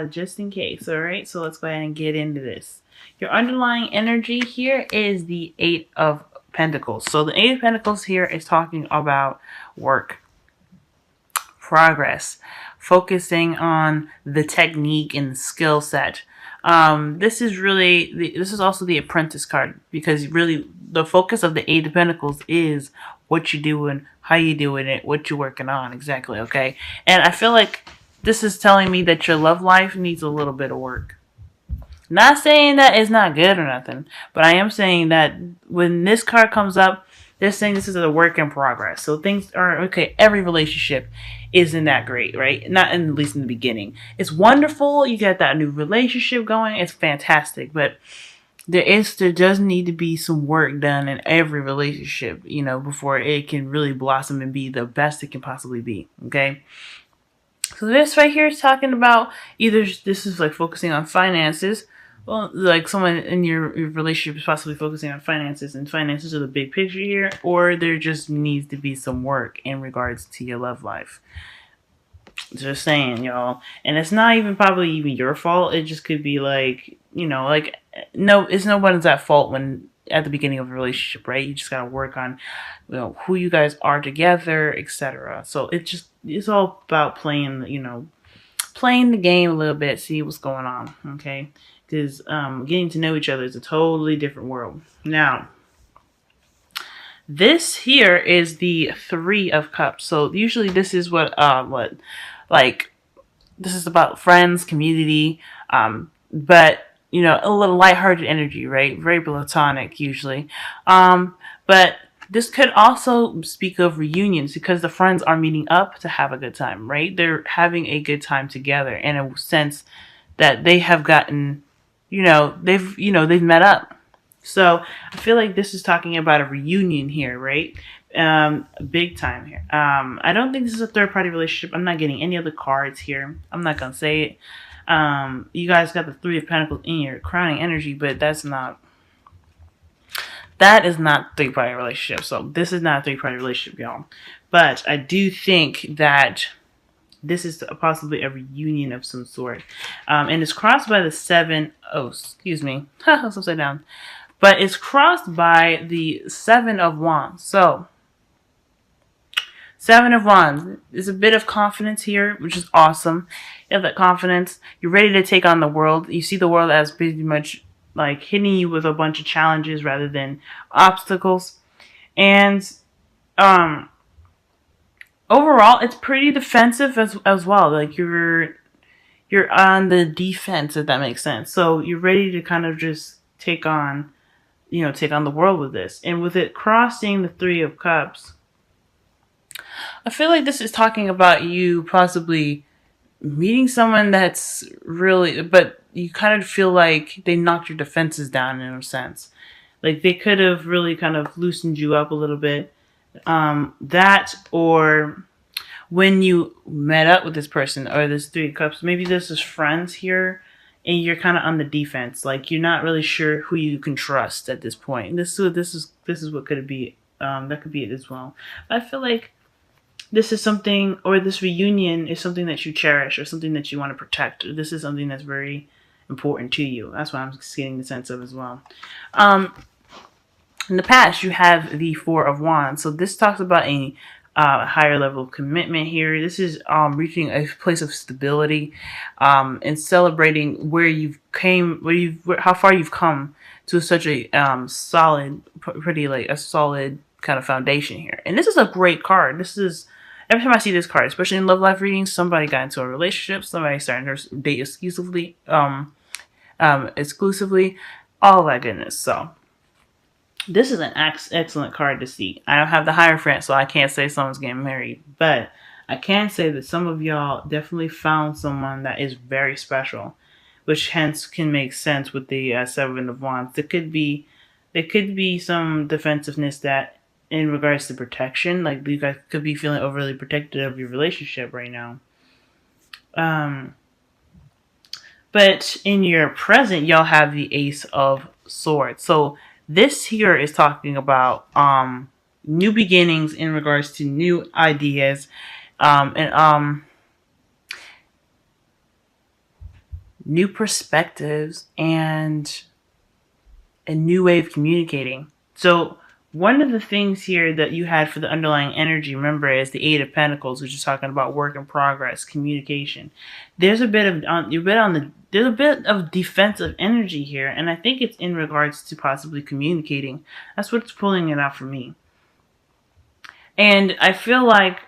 just in case. All right, so let's go ahead and get into this. Your underlying energy here is the Eight of Pentacles. So the Eight of Pentacles here is talking about work, progress, focusing on the technique and the skill set. This is also the Apprentice card, because really the focus of the Eight of Pentacles is what you're doing, how you doing it, what you're working on exactly. Okay, and I feel like this is telling me that your love life needs a little bit of work. Not saying that it's not good or nothing, but I am saying that when this card comes up, they're saying this is a work in progress. So things are okay. Every relationship isn't that great, right? Not at least in the beginning. It's wonderful. You get that new relationship going. It's fantastic, but there does need to be some work done in every relationship, before it can really blossom and be the best it can possibly be. Okay. So this right here is talking about either this is like focusing on finances. Well, like someone in your relationship is possibly focusing on finances, and finances are the big picture here, or there just needs to be some work in regards to your love life. Just saying, y'all. And it's not even probably even your fault. It just could be like, no, it's nobody's at fault when at the beginning of a relationship, right? You just gotta work on, who you guys are together, etc. So it's all about playing the game a little bit, see what's going on, okay? Because getting to know each other is a totally different world. Now, this here is the Three of Cups. So usually this is this is about friends, community, but a little lighthearted energy, right? Very platonic usually. But this could also speak of reunions, because the friends are meeting up to have a good time, right? They're having a good time together in a sense that they have gotten, they've met up. So I feel like this is talking about a reunion here, right? Big time here. I don't think this is a third party relationship. I'm not getting any other cards here. I'm not gonna say it. You guys got the Three of Pentacles in your crowning energy, but that is not three party relationship. So this is not a three party relationship, y'all. But I do think that this is possibly a reunion of some sort. And it's crossed by the Seven. Oh, excuse me. It's upside down. But it's crossed by the Seven of Wands. So, Seven of Wands. There's a bit of confidence here, which is awesome. You have that confidence. You're ready to take on the world. You see the world as pretty much like hitting you with a bunch of challenges rather than obstacles. And overall, it's pretty defensive as well. Like you're on the defense, if that makes sense. So you're ready to kind of just take on the world with this. And with it crossing the Three of Cups, I feel like this is talking about you possibly meeting someone that's really, but you kind of feel like they knocked your defenses down in a sense. Like they could have really kind of loosened you up a little bit. That, or when you met up with this person or this Three of Cups, maybe this is friends here, and you're kind of on the defense. Like you're not really sure who you can trust at this point. This is what could it be. That could be it as well. But I feel like this is something, or this reunion is something that you cherish, or something that you want to protect. This is something that's very important to you. That's what I'm getting the sense of as well. In the past, you have the Four of Wands. So this talks about a higher level of commitment here. This is reaching a place of stability, and celebrating where you've how far you've come to such a solid, pretty like a solid kind of foundation here. And this is a great card. This is, every time I see this card, especially in love life readings, somebody got into a relationship, somebody started to date exclusively, all that goodness. So this is an excellent card to see. I don't have the Hierophant, so I can't say someone's getting married, but I can say that some of y'all definitely found someone that is very special, which hence can make sense with the Seven of Wands. There could be some defensiveness that, in regards to protection, like you guys could be feeling overly protective of your relationship right now. But in your present, y'all have the Ace of Swords. So this here is talking about new beginnings in regards to new ideas, and new perspectives, and a new way of communicating. So one of the things here that you had for the underlying energy, remember, is the Eight of Pentacles, which is talking about work in progress, communication. There's a bit of there's a bit of defensive energy here, and I think it's in regards to possibly communicating. That's what's pulling it out for me. And I feel like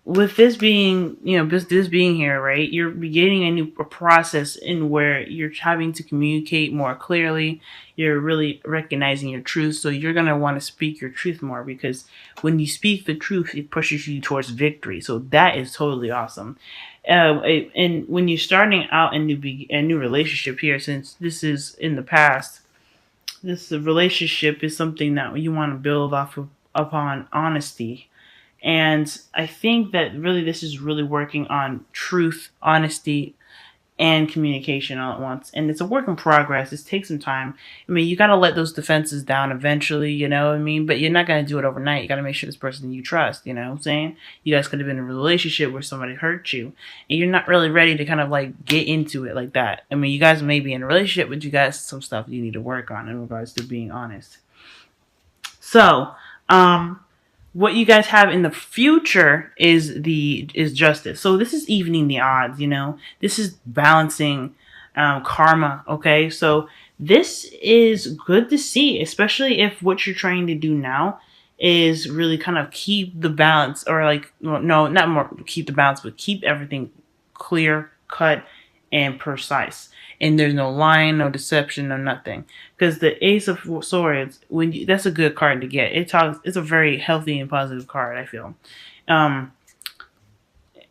with this being, this being here, right, you're beginning a process in where you're having to communicate more clearly. You're really recognizing your truth. So you're going to want to speak your truth more, because when you speak the truth, it pushes you towards victory. So that is totally awesome. And when you're starting out a new relationship here, since this is in the past, this relationship is something that you want to build upon honesty. And I think that really this is really working on truth, honesty, and communication all at once. And it's a work in progress. It takes some time. I mean, you got to let those defenses down eventually, you know what I mean? But you're not going to do it overnight. You got to make sure this person you trust, you know what I'm saying? You guys could have been in a relationship where somebody hurt you, and you're not really ready to kind of like get into it like that. I mean, you guys may be in a relationship, but you guys some stuff you need to work on in regards to being honest. So, what you guys have in the future is justice. So this is evening the odds, you know. This is balancing karma, okay? So this is good to see, especially if what you're trying to do now is really kind of keep the balance, or like, well, no, not more keep the balance, but keep everything clear, cut, and precise. And there's no lying, no deception, no nothing. Because the Ace of Swords, that's a good card to get. It's a very healthy and positive card, I feel. Um,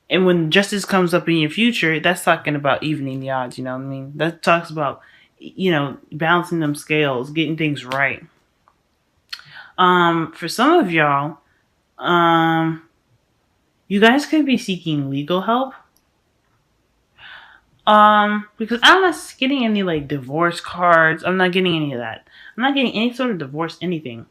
and when justice comes up in your future, that's talking about evening the odds. You know what I mean? That talks about, balancing them scales, getting things right. For some of y'all, you guys could be seeking legal help. Because I'm not getting any like divorce cards. I'm not getting any of that. I'm not getting any sort of divorce, anything.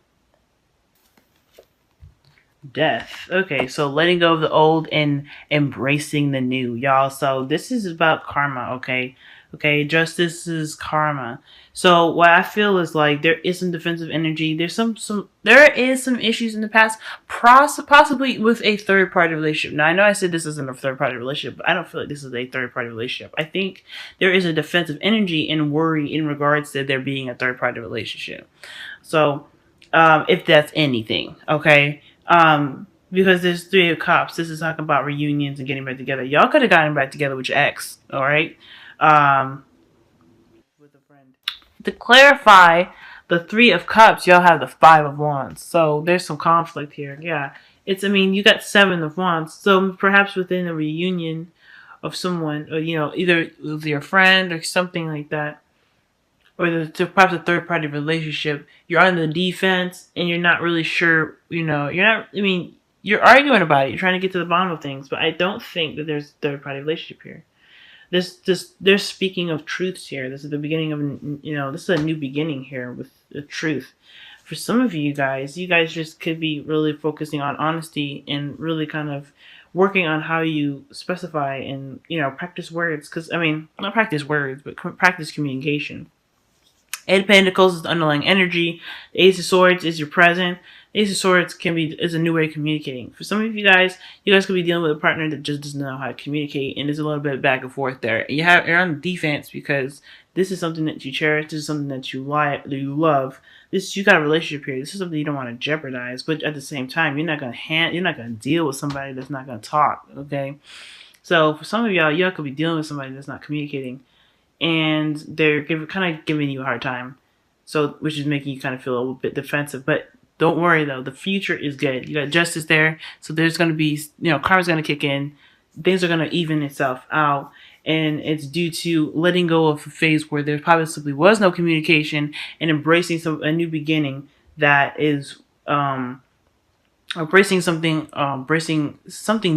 Death. Okay, so letting go of the old and embracing the new, y'all. So this is about karma, okay? Okay, justice is karma. So what I feel is like there is some defensive energy. There is some issues in the past, possibly with a third party relationship. Now I know I said this isn't a third party relationship, but I don't feel like this is a third party relationship. I think there is a defensive energy and worry in regards to there being a third party relationship. So if that's anything, okay. Because there's Three of Cups. This is talking about reunions and getting back together. Y'all could have gotten back together with your ex, all right? With a friend. To clarify, the Three of Cups, y'all have the Five of Wands. So there's some conflict here. Yeah. You got Seven of Wands. So perhaps within a reunion of someone, or, either with your friend or something like that, or perhaps a third party relationship, you're on the defense and you're not really sure, you're arguing about it, you're trying to get to the bottom of things, but I don't think that there's a third party relationship here. There's speaking of truths here. This is the beginning of, this is a new beginning here with the truth. For some of you guys just could be really focusing on honesty and really kind of working on how you specify and, practice words. Because, not practice words, but practice communication. Eight of Pentacles is the underlying energy. The Ace of Swords is your present. The Ace of Swords is a new way of communicating. For some of you guys could be dealing with a partner that just doesn't know how to communicate, and there's a little bit back and forth there. You're on defense because this is something that you cherish. This is something that you love. You got a relationship here. This is something you don't want to jeopardize, but at the same time, you're not gonna deal with somebody that's not gonna talk. Okay, so for some of y'all could be dealing with somebody that's not communicating, and they're kind of giving you a hard time, so which is making you kind of feel a little bit defensive. But don't worry though, the future is good. You got justice there, so there's going to be, karma's going to kick in, things are going to even itself out, and it's due to letting go of a phase where there probably simply was no communication and embracing a new beginning that is embracing something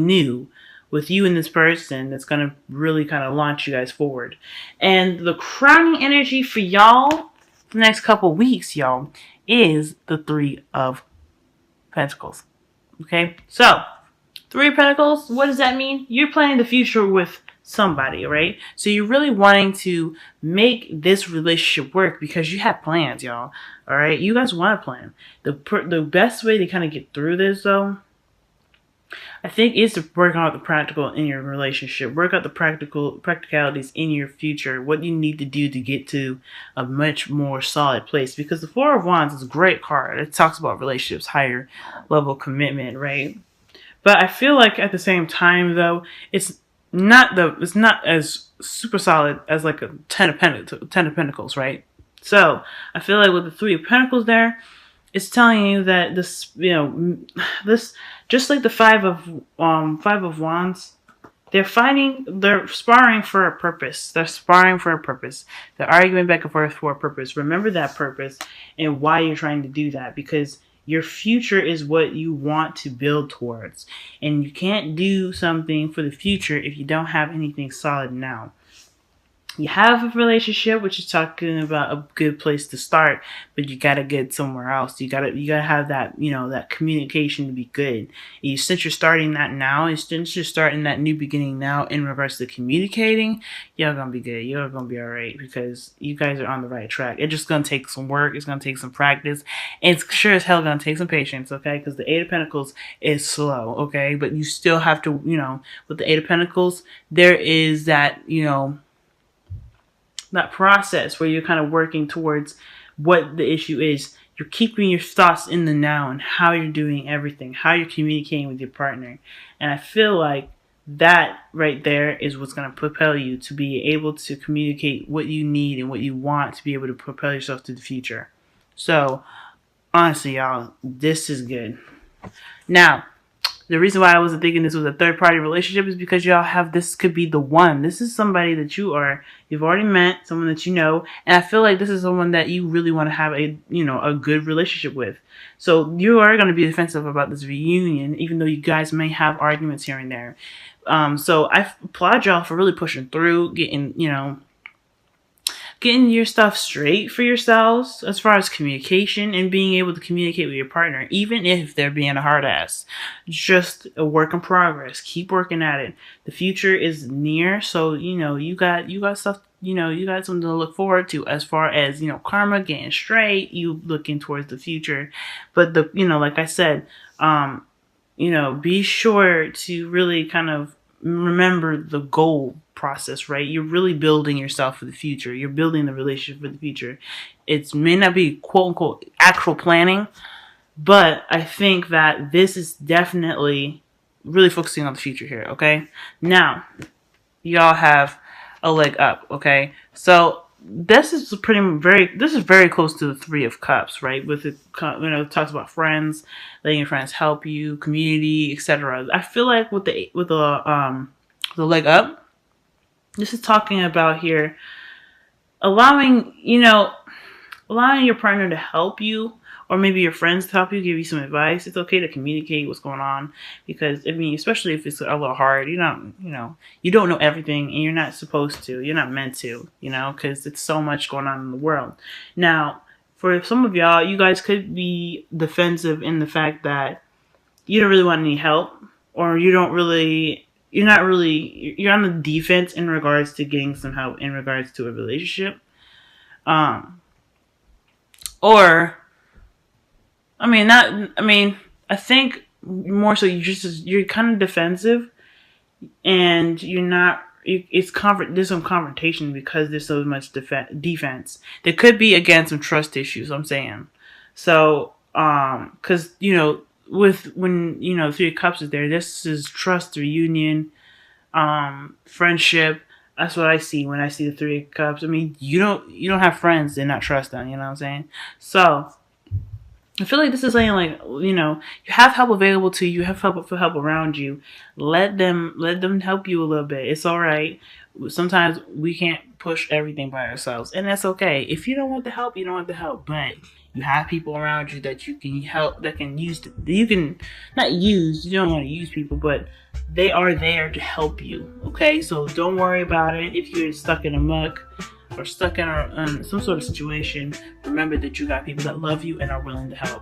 new with you and this person that's going to really kind of launch you guys forward. And the crowning energy for y'all the next couple weeks, y'all, is the Three of Pentacles. Okay? So, Three of Pentacles, what does that mean? You're planning the future with somebody, right? So you're really wanting to make this relationship work because you have plans, y'all. All right, you guys want a plan. The best way to kind of get through this, though, I think, is to work out the practical in your relationship. Work out the practicalities in your future. What you need to do to get to a much more solid place. Because the Four of Wands is a great card. It talks about relationships, higher level commitment, right? But I feel like at the same time, though, it's not as super solid as like a ten of Pentacles, right? So I feel like with the Three of Pentacles there, it's telling you that this, this, just like the Five of Wands, they're sparring for a purpose. They're sparring for a purpose. They're arguing back and forth for a purpose. Remember that purpose and why you're trying to do that, because your future is what you want to build towards. And you can't do something for the future if you don't have anything solid now. You have a relationship, which is talking about a good place to start, but you gotta get somewhere else. You gotta have that, that communication to be good. Since you're starting that now, since you're starting that new beginning now in regards to communicating, you're gonna be good. You're gonna be all right because you guys are on the right track. It's just gonna take some work. It's gonna take some practice. And it's sure as hell gonna take some patience, okay? Because the Eight of Pentacles is slow, okay? But you still have to, with the Eight of Pentacles, there is that, that process where you're kind of working towards what the issue is. You're keeping your thoughts in the now and how you're doing everything, how you're communicating with your partner. And I feel like that right there is what's going to propel you to be able to communicate what you need and what you want to be able to propel yourself to the future. So, honestly, y'all, this is good. Now, the reason why I wasn't thinking this was a third-party relationship is because y'all have, this could be the one. This is somebody that you've already met, someone that you know, and I feel like this is someone that you really want to have a good relationship with. So you are going to be defensive about this reunion, even though you guys may have arguments here and there. So I applaud y'all for really pushing through, getting your stuff straight for yourselves as far as communication and being able to communicate with your partner, even if they're being a hard ass. Just a work in progress. Keep working at it. The future is near, so you got stuff. You got something to look forward to as far as karma getting straight. You looking towards the future, but like I said, be sure to really kind of remember the goal process, right? You're really building yourself for the future. You're building the relationship for the future. It may not be quote unquote actual planning, but I think that this is definitely really focusing on the future here, okay? Now, y'all have a leg up, okay? So this is very close to the Three of Cups, right? With it, it talks about friends, letting your friends help you, community, etc. I feel like with the leg up, this is talking about here allowing your partner to help you, or maybe your friends to help you, give you some advice. It's okay to communicate what's going on, because especially if it's a little hard, you don't know everything, and you're not supposed to, you're not meant to, because it's so much going on in the world. Now, for some of y'all, you guys could be defensive in the fact that you don't really want any help, or you're on the defense in regards to getting some help in regards to a relationship. I think more so you're kind of defensive, and you're not. There's some confrontation because there's so much defense. There could be, again, some trust issues. I'm saying, so because when Three of Cups is there, this is trust, reunion, friendship. That's what I see when I see the Three of Cups. I mean, you don't have friends and not trust them. You know what I'm saying? So I feel like this is saying, like, you have help available to you. You have help around you. Let them help you a little bit. It's all right. Sometimes we can't push everything by ourselves, and that's okay. If you don't want the help, you don't want the help. But you have people around you that you can help, that can use. You can not use. You don't want to use people, but they are there to help you. Okay, so don't worry about it. If you're stuck in a muck or stuck in some sort of situation, remember that you got people that love you and are willing to help.